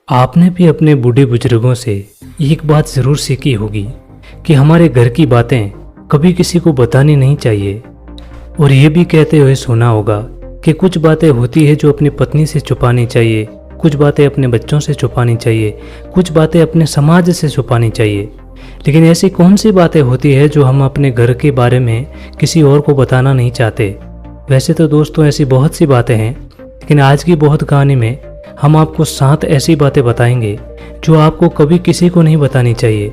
आपने भी अपने बूढ़े बुजुर्गों से एक बात ज़रूर सीखी होगी कि हमारे घर की बातें कभी किसी को बतानी नहीं चाहिए। और ये भी कहते हुए सुना होगा कि कुछ बातें होती है जो अपनी पत्नी से छुपानी चाहिए, कुछ बातें अपने बच्चों से छुपानी चाहिए, कुछ बातें अपने समाज से छुपानी चाहिए। लेकिन ऐसी कौन सी बातें होती है जो हम अपने घर के बारे में किसी और को बताना नहीं चाहते? वैसे तो दोस्तों ऐसी बहुत सी बातें हैं, लेकिन आज की बहुत कहानी में हम आपको 7 ऐसी बातें बताएंगे जो आपको कभी किसी को नहीं बतानी चाहिए।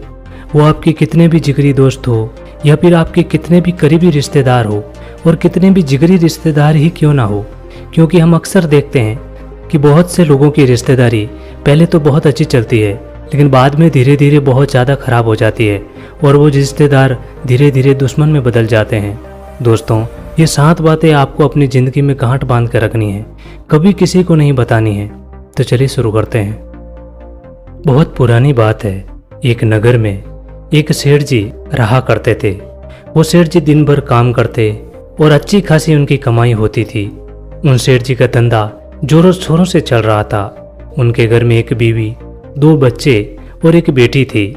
वो आपके कितने भी जिगरी दोस्त हो या फिर आपके कितने भी करीबी रिश्तेदार हो, और कितने भी जिगरी रिश्तेदार ही क्यों ना हो। क्योंकि हम अक्सर देखते हैं कि बहुत से लोगों की रिश्तेदारी पहले तो बहुत अच्छी चलती है, लेकिन बाद में धीरे धीरे बहुत ज़्यादा खराब हो जाती है और वो रिश्तेदार धीरे धीरे दुश्मन में बदल जाते हैं। दोस्तों, ये 7 बातें आपको अपनी ज़िंदगी में गांठ बांध कर रखनी है, कभी किसी को नहीं बतानी है। तो चलिए शुरू करते हैं। बहुत पुरानी बात है। एक नगर में एक सेठ जी रहा करते थे। वो सेठ जी दिन भर काम करते और अच्छी खासी उनकी कमाई होती थी। उन सेठ जी का धंधा जोरों शोरों से चल रहा था। उनके घर में एक बीवी, 2 बच्चे और एक बेटी थी।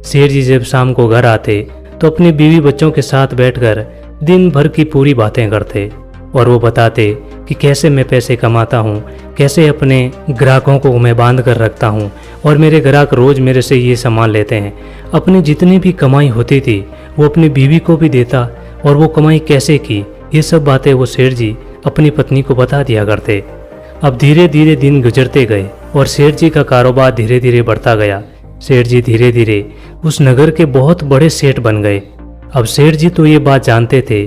सेठ जी जब शाम को घर आते तो अपनी बीवी बच्चों के साथ बैठकर दिन भर की पूरी बातें करते और वो बताते कि कैसे मैं पैसे कमाता हूँ, कैसे अपने ग्राहकों को मैं बांध कर रखता हूँ और मेरे ग्राहक रोज़ मेरे से ये सामान लेते हैं। अपनी जितनी भी कमाई होती थी वो अपनी बीवी को भी देता और वो कमाई कैसे की, ये सब बातें वो सेठ जी अपनी पत्नी को बता दिया करते। अब धीरे धीरे दिन गुजरते गए और सेठ जी का कारोबार धीरे धीरे बढ़ता गया। सेठ जी धीरे धीरे उस नगर के बहुत बड़े सेठ बन गए। अब सेठ जी तो ये बात जानते थे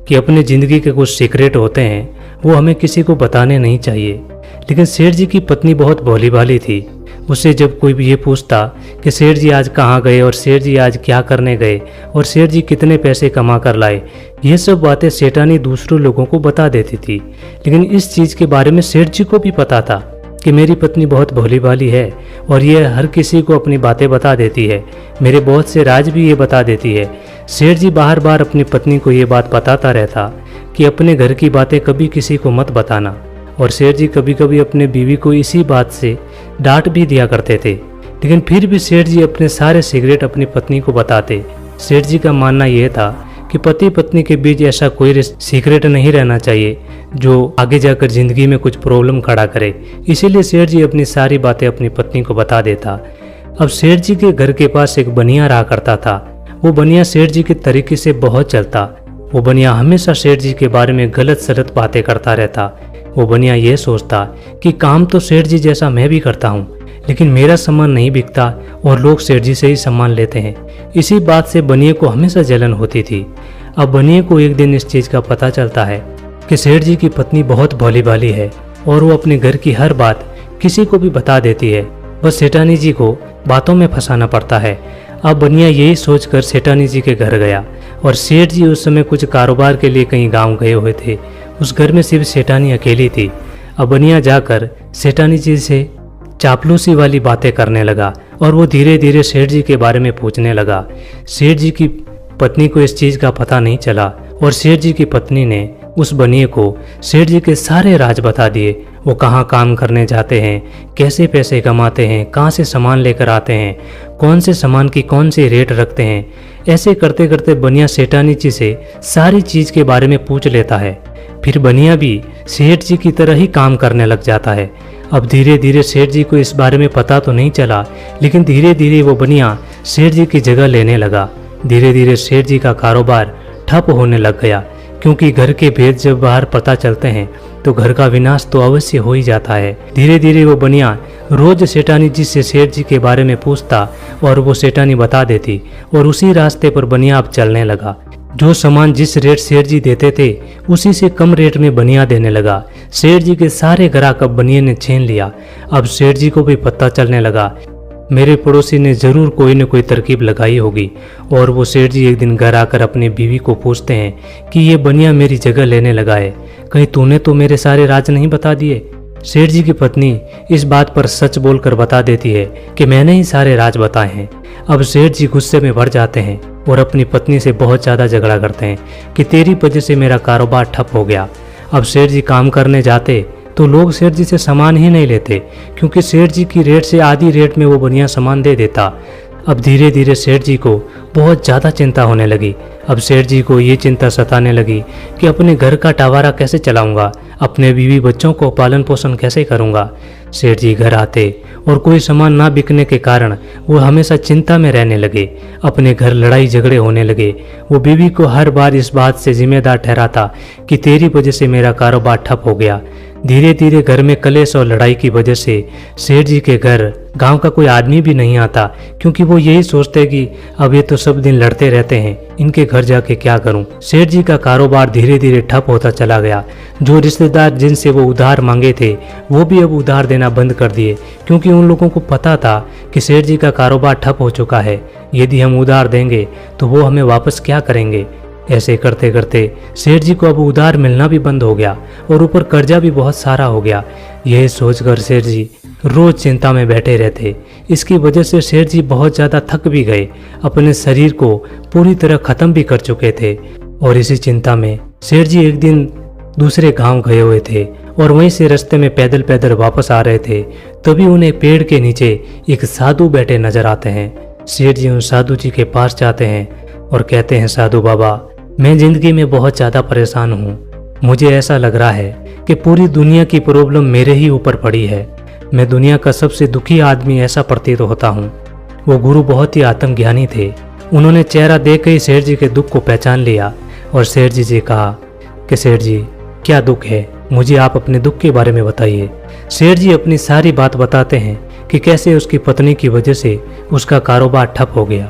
कि अपनी ज़िंदगी के कुछ सीक्रेट होते हैं, वो हमें किसी को बताने नहीं चाहिए। लेकिन सेठ जी की पत्नी बहुत भोली भाली थी। उससे जब कोई भी ये पूछता कि सेठ जी आज कहाँ गए और सेठ जी आज क्या करने गए और सेठ जी कितने पैसे कमा कर लाए, ये सब बातें सेठानी दूसरों लोगों को बता देती थी। लेकिन इस चीज़ के बारे में सेठ जी को भी पता था कि मेरी पत्नी बहुत भोली भाली है और ये हर किसी को अपनी बातें बता देती है, मेरे बहुत से राज भी ये बता देती है। सेठ जी बार बार अपनी पत्नी को ये बात बताता रहता कि अपने घर की बातें कभी किसी को मत बताना। और सेठ जी कभी कभी अपने बीवी को इसी बात से डांट भी दिया करते थे, लेकिन फिर भी सेठ जी अपने सारे सीक्रेट अपनी पत्नी को बताते। सेठ जी का मानना यह था कि पति पत्नी के बीच ऐसा कोई सीक्रेट नहीं रहना चाहिए जो आगे जाकर जिंदगी में कुछ प्रॉब्लम खड़ा करे। इसीलिए सेठ जी अपनी सारी बातें अपनी पत्नी को बता देता। अब सेठ जी के घर के पास एक बनिया रहा करता था। वो बनिया सेठ जी के तरीके से बहुत चलता। वो बनिया हमेशा सेठ जी के बारे में गलत सलत बातें करता रहता। वो बनिया ये सोचता कि काम तो सेठ जी जैसा मैं भी करता हूँ, लेकिन मेरा सामान नहीं बिकता और लोग सेठ जी से ही सामान लेते हैं। इसी बात से बनिए को हमेशा जलन होती थी। अब बनिए को एक दिन इस चीज़ का पता चलता है कि सेठ जी की पत्नी बहुत भोली भाली है और वो अपने घर की हर बात किसी को भी बता देती है। बस सेठानी जी को बातों में फंसाना पड़ता है। अब बनिया यही सोचकर सेठानी जी के घर गया और सेठ जी उस समय कुछ कारोबार के लिए कहीं गांव गए हुए थे। उस घर में सिर्फ सेठानी अकेली थी। अब बनिया जाकर सेठानी जी से चापलूसी वाली बातें करने लगा और वो धीरे धीरे सेठ जी के बारे में पूछने लगा। सेठ जी की पत्नी को इस चीज़ का पता नहीं चला और सेठ जी की पत्नी ने उस बनिए को सेठ जी के सारे राज बता दिए। वो कहाँ काम करने जाते हैं, कैसे पैसे कमाते हैं, कहाँ से सामान लेकर आते हैं, कौन से सामान की कौन से रेट रखते हैं। ऐसे करते करते बनिया सेठानी जी से सारी चीज़ के बारे में पूछ लेता है। फिर बनिया भी सेठ जी की तरह ही काम करने लग जाता है। अब धीरे धीरे सेठ जी को इस बारे में पता तो नहीं चला, लेकिन धीरे धीरे वो बनिया सेठ जी की जगह लेने लगा। धीरे धीरे सेठ जी का कारोबार ठप होने लग गया, क्योंकि घर के भेद जब बाहर पता चलते हैं तो घर का विनाश तो अवश्य हो ही जाता है। धीरे धीरे वो बनिया रोज सेठानी जी से सेठ जी के बारे में पूछता और वो सेठानी बता देती और उसी रास्ते पर बनिया अब चलने लगा। जो सामान जिस रेट सेठ जी देते थे उसी से कम रेट में बनिया देने लगा। सेठ जी के सारे ग्राहक अब बनिया ने छीन लिया। अब सेठ जी को भी पता चलने लगा मेरे पड़ोसी ने जरूर कोई न कोई तरकीब लगाई होगी। और वो सेठ जी एक दिन घर आकर अपनी बीवी को पूछते हैं कि ये बनिया मेरी जगह लेने लगा है, कहीं तूने तो मेरे सारे राज नहीं बता दिए। सेठ जी की पत्नी इस बात पर सच बोलकर बता देती है कि मैंने ही सारे राज बताए हैं। अब सेठ जी गुस्से में भर जाते हैं और अपनी पत्नी से बहुत ज़्यादा झगड़ा करते हैं कि तेरी वजह से मेरा कारोबार ठप हो गया। अब सेठ जी काम करने जाते तो लोग सेठ जी से सामान ही नहीं लेते, क्योंकि सेठ जी की रेट से आधी रेट में वो बढ़िया सामान दे देता। अब धीरे धीरे सेठ जी को बहुत ज़्यादा चिंता होने लगी। अब सेठ जी को ये चिंता सताने लगी कि अपने घर का टावारा कैसे चलाऊंगा, अपने बीवी बच्चों को पालन पोषण कैसे करूंगा। सेठ जी घर आते और कोई सामान ना बिकने के कारण वो हमेशा चिंता में रहने लगे। अपने घर लड़ाई झगड़े होने लगे। वो बीवी को हर बार इस बात से जिम्मेदार ठहराता कि तेरी वजह से मेरा कारोबार ठप हो गया। धीरे धीरे घर में कलेश और लड़ाई की वजह से सेठ जी के घर गांव का कोई आदमी भी नहीं आता, क्योंकि वो यही सोचते कि अब ये तो सब दिन लड़ते रहते हैं, इनके घर जाके क्या करूं। सेठ जी का कारोबार धीरे धीरे ठप होता चला गया। जो रिश्तेदार जिनसे वो उधार मांगे थे वो भी अब उधार देना बंद कर दिए, क्योंकि उन लोगों को पता था कि सेठ जी का कारोबार ठप हो चुका है। यदि हम उधार देंगे तो वो हमें वापस क्या करेंगे। ऐसे करते करते सेठ जी को अब उधार मिलना भी बंद हो गया और ऊपर कर्जा भी बहुत सारा हो गया। यह सोचकर सेठ जी रोज चिंता में बैठे रहते। इसकी वजह से सेठ जी बहुत ज़्यादा थक भी गए, अपने शरीर को पूरी तरह ख़त्म भी कर चुके थे। और इसी चिंता में सेठ जी एक दिन दूसरे गांव गए हुए थे और वहीं से रास्ते में पैदल पैदल वापस आ रहे थे। तभी उन्हें पेड़ के नीचे एक साधु बैठे नजर आते हैं। सेठ जी उन साधु जी के पास जाते हैं और कहते हैं, साधु बाबा, मैं जिंदगी में बहुत ज़्यादा परेशान हूँ। मुझे ऐसा लग रहा है कि पूरी दुनिया की प्रॉब्लम मेरे ही ऊपर पड़ी है। मैं दुनिया का सबसे दुखी आदमी ऐसा प्रतीत होता हूँ। वो गुरु बहुत ही आत्मज्ञानी थे। उन्होंने चेहरा देख के ही सेठ जी के दुख को पहचान लिया और सेठ जी से कहा कि सेठ जी, क्या दुख है, मुझे आप अपने दुख के बारे में बताइए। सेठ जी अपनी सारी बात बताते हैं कि कैसे उसकी पत्नी की वजह से उसका कारोबार ठप हो गया।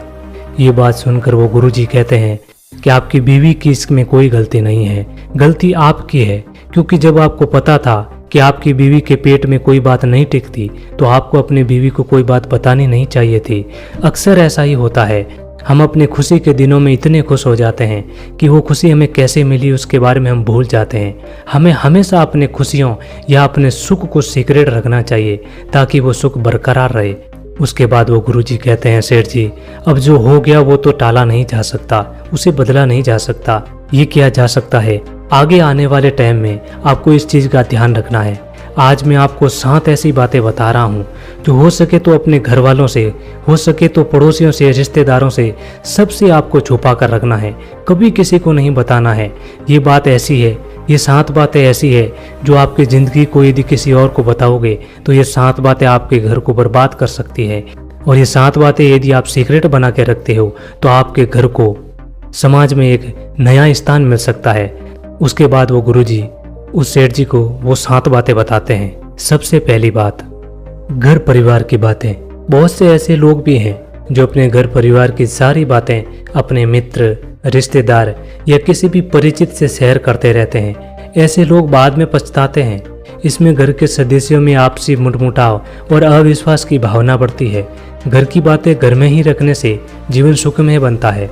ये बात सुनकर वो गुरु जी कहते हैं कि आपकी बीवी की इसमें कोई गलती नहीं है, गलती आपकी है, क्योंकि जब आपको पता था कि आपकी बीवी के पेट में कोई बात नहीं टिकती तो आपको अपनी बीवी को कोई बात बतानी नहीं चाहिए थी। अक्सर ऐसा ही होता है, हम अपने खुशी के दिनों में इतने खुश हो जाते हैं कि वो खुशी हमें कैसे मिली उसके बारे में हम भूल जाते हैं। हमें हमेशा अपने खुशियों या अपने सुख को सीक्रेट रखना चाहिए ताकि वो सुख बरकरार रहे। उसके बाद वो गुरुजी कहते हैं, सेठ जी, अब जो हो गया वो तो टाला नहीं जा सकता, उसे बदला नहीं जा सकता। ये किया जा सकता है, आगे आने वाले टाइम में आपको इस चीज़ का ध्यान रखना है। आज मैं आपको 7 ऐसी बातें बता रहा हूँ जो हो सके तो अपने घर वालों से, हो सके तो पड़ोसियों से, रिश्तेदारों से, सबसे आपको छुपा कर रखना है, कभी किसी को नहीं बताना है। ये बात ऐसी है, ये 7 बातें ऐसी है जो आपकी ज़िंदगी को यदि किसी और को बताओगे तो ये 7 बातें आपके घर को बर्बाद कर सकती है। और ये 7 बातें यदि आप सीक्रेट बना के रखते हो तो आपके घर को समाज में एक नया स्थान मिल सकता है। उसके बाद वो गुरुजी उस सेठ जी को वो 7 बातें बताते हैं। सबसे पहली बात, घर परिवार की बातें। बहुत से ऐसे लोग भी हैं जो अपने घर परिवार की सारी बातें अपने मित्र, रिश्तेदार या किसी भी परिचित से शेयर करते रहते हैं। ऐसे लोग बाद में पछताते हैं। इसमें घर के सदस्यों में आपसी मुठमुटाव और अविश्वास की भावना बढ़ती है। घर की बातें घर में ही रखने से जीवन सुखमय बनता है।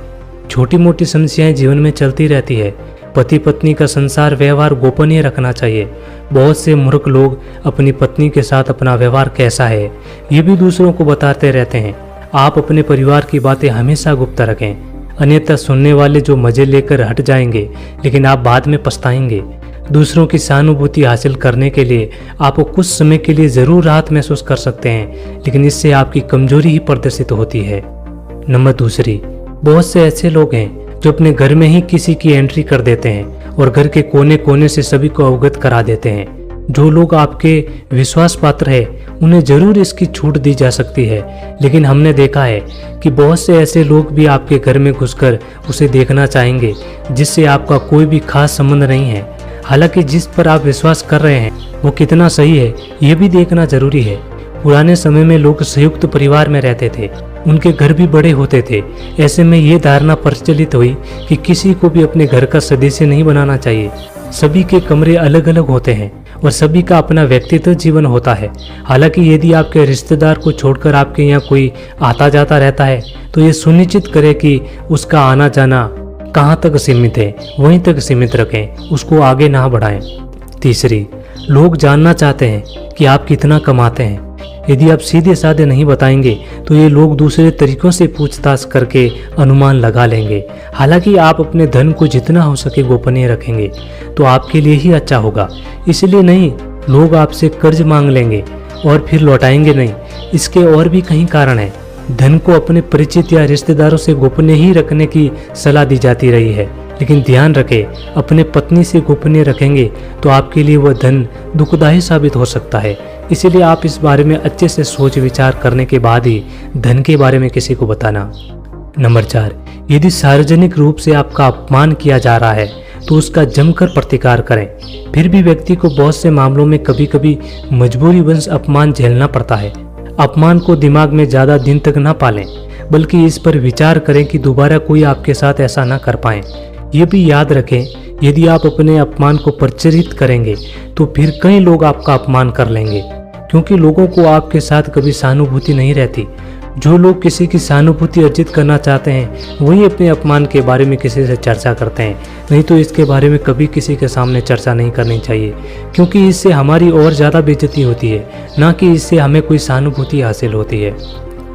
छोटी मोटी समस्याएं जीवन में चलती रहती है। पति पत्नी का संसार व्यवहार गोपनीय रखना चाहिए। बहुत से मूर्ख लोग अपनी पत्नी के साथ अपना व्यवहार कैसा है ये भी दूसरों को बताते रहते हैं। आप अपने परिवार की बातें हमेशा गुप्त रखें, अन्यथा सुनने वाले जो मजे लेकर हट जाएंगे लेकिन आप बाद में पछताएंगे। दूसरों की सहानुभूति हासिल करने के लिए आपको कुछ समय के लिए जरूर राहत महसूस कर सकते हैं, लेकिन इससे आपकी कमजोरी ही प्रदर्शित होती है। नंबर 2, बहुत से ऐसे लोग हैं जो अपने घर में ही किसी की एंट्री कर देते हैं और घर के कोने कोने से सभी को अवगत करा देते हैं। जो लोग आपके विश्वास पात्र है उन्हें जरूर इसकी छूट दी जा सकती है, लेकिन हमने देखा है कि बहुत से ऐसे लोग भी आपके घर में घुसकर उसे देखना चाहेंगे जिससे आपका कोई भी खास संबंध नहीं है। हालांकि जिस पर आप विश्वास कर रहे हैं वो कितना सही है ये भी देखना जरूरी है। पुराने समय में लोग संयुक्त परिवार में रहते थे, उनके घर भी बड़े होते थे। ऐसे में ये धारणा प्रचलित हुई कि किसी को भी अपने घर का सदस्य नहीं बनाना चाहिए। सभी के कमरे अलग अलग होते हैं और सभी का अपना व्यक्तिगत जीवन होता है। हालांकि यदि आपके रिश्तेदार को छोड़कर आपके यहाँ कोई आता जाता रहता है तो ये सुनिश्चित करें कि उसका आना जाना कहाँ तक सीमित है वहीं तक सीमित रखें, उसको आगे ना बढ़ाएं। 3, लोग जानना चाहते हैं कि आप कितना कमाते हैं। यदि आप सीधे साधे नहीं बताएंगे तो ये लोग दूसरे तरीकों से पूछताछ करके अनुमान लगा लेंगे। हालांकि आप अपने धन को जितना हो सके गोपनीय रखेंगे तो आपके लिए ही अच्छा होगा। इसलिए नहीं लोग आपसे कर्ज मांग लेंगे और फिर लौटाएंगे नहीं। इसके और भी कई कारण हैं। धन को अपने परिचित या रिश्तेदारों से गोपनीय ही रखने की सलाह दी जाती रही है, लेकिन ध्यान रखें, अपने पत्नी से गोपनीय रखेंगे तो आपके लिए वह धन दुखदायी साबित हो सकता है। इसीलिए आप इस बारे में अच्छे से सोच विचार करने के बाद ही धन के बारे में किसी को बताना। नंबर 4, यदि सार्वजनिक रूप से आपका अपमान किया जा रहा है तो उसका जमकर प्रतिकार करें। फिर भी व्यक्ति को बहुत से मामलों में कभी कभी मजबूरीवश अपमान झेलना पड़ता है। अपमान को दिमाग में ज़्यादा दिन तक ना पालें, बल्कि इस पर विचार करें कि दोबारा कोई आपके साथ ऐसा ना कर पाए। ये भी याद रखें, यदि आप अपने अपमान को प्रचारित करेंगे तो फिर कई लोग आपका अपमान कर लेंगे, क्योंकि लोगों को आपके साथ कभी सहानुभूति नहीं रहती। जो लोग किसी की सहानुभूति अर्जित करना चाहते हैं वही अपने अपमान के बारे में किसी से चर्चा करते हैं, नहीं तो इसके बारे में कभी किसी के सामने चर्चा नहीं करनी चाहिए, क्योंकि इससे हमारी और ज़्यादा बेइज्जती होती है, ना कि इससे हमें कोई सहानुभूति हासिल होती है।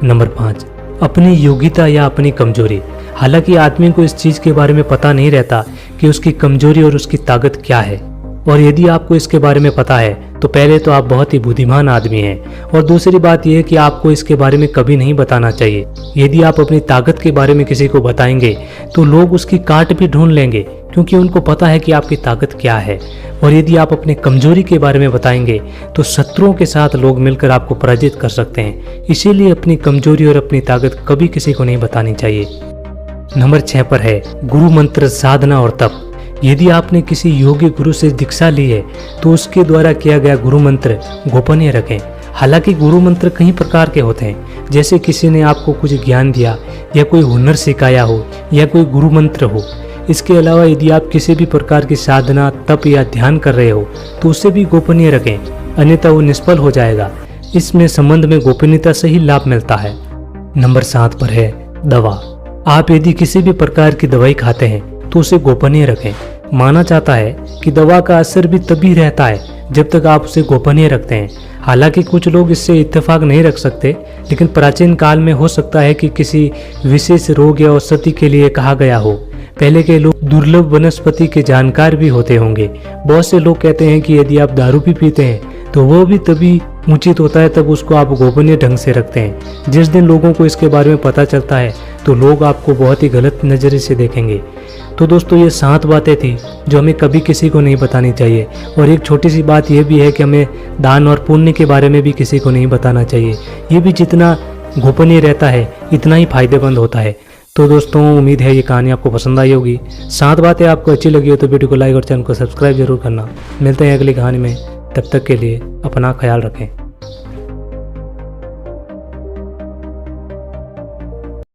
नंबर 5, अपनी योग्यता या अपनी कमजोरी। हालांकि आदमी को इस चीज़ के बारे में पता नहीं रहता कि उसकी कमजोरी और उसकी ताकत क्या है, और यदि आपको इसके बारे में पता है तो पहले तो आप बहुत ही बुद्धिमान आदमी हैं, और दूसरी बात यह है कि आपको इसके बारे में कभी नहीं बताना चाहिए। यदि आप अपनी ताकत के बारे में किसी को बताएंगे तो लोग उसकी काट भी ढूंढ लेंगे, क्योंकि उनको पता है कि आपकी ताकत क्या है। और यदि आप अपनी कमजोरी के बारे में बताएंगे तो शत्रुओं के साथ लोग मिलकर आपको पराजित कर सकते हैं। इसीलिए अपनी कमजोरी और अपनी ताकत कभी किसी को नहीं बतानी चाहिए। नंबर 6 पर है गुरु मंत्र, साधना और तप। यदि आपने किसी योग्य गुरु से दीक्षा ली है तो उसके द्वारा किया गया गुरु मंत्र गोपनीय रखें। हालांकि गुरु मंत्र कई प्रकार के होते हैं, जैसे किसी ने आपको कुछ ज्ञान दिया या कोई हुनर सिखाया हो या कोई गुरु मंत्र हो। इसके अलावा यदि आप किसी भी प्रकार की साधना, तप या ध्यान कर रहे हो तो उसे भी गोपनीय रखें, अन्यथा वो निष्फल हो जाएगा। इसमें संबंध में गोपनीयता से ही लाभ मिलता है। नंबर 7 पर है दवा। आप यदि किसी भी प्रकार की दवाई खाते हैं तो उसे गोपनीय रखें। माना जाता है कि दवा का असर भी तभी रहता है जब तक आप उसे गोपनीय रखते हैं। हालांकि कुछ लोग इससे इत्तेफाक नहीं रख सकते, लेकिन प्राचीन काल में हो सकता है कि किसी विशेष रोग या औषधि के लिए कहा गया हो। पहले के लोग दुर्लभ वनस्पति के जानकार भी होते होंगे। बहुत से लोग कहते हैं कि यदि आप दारू भी पीते हैं तो वो भी तभी उचित होता है तब उसको आप गोपनीय ढंग से रखते हैं। जिस दिन लोगों को इसके बारे में पता चलता है तो लोग आपको बहुत ही गलत नज़रिए से देखेंगे। तो दोस्तों, ये 7 बातें थी जो हमें कभी किसी को नहीं बतानी चाहिए। और एक छोटी सी बात यह भी है कि हमें दान और पुण्य के बारे में भी किसी को नहीं बताना चाहिए। ये भी जितना गोपनीय रहता है इतना ही फायदेमंद होता है। तो दोस्तों, उम्मीद है ये कहानी आपको पसंद आई होगी। 7 बातें आपको अच्छी लगी हो तो वीडियो को लाइक और चैनल को सब्सक्राइब जरूर करना। मिलते हैं अगली कहानी में, तब तक के लिए अपना ख्याल रखें।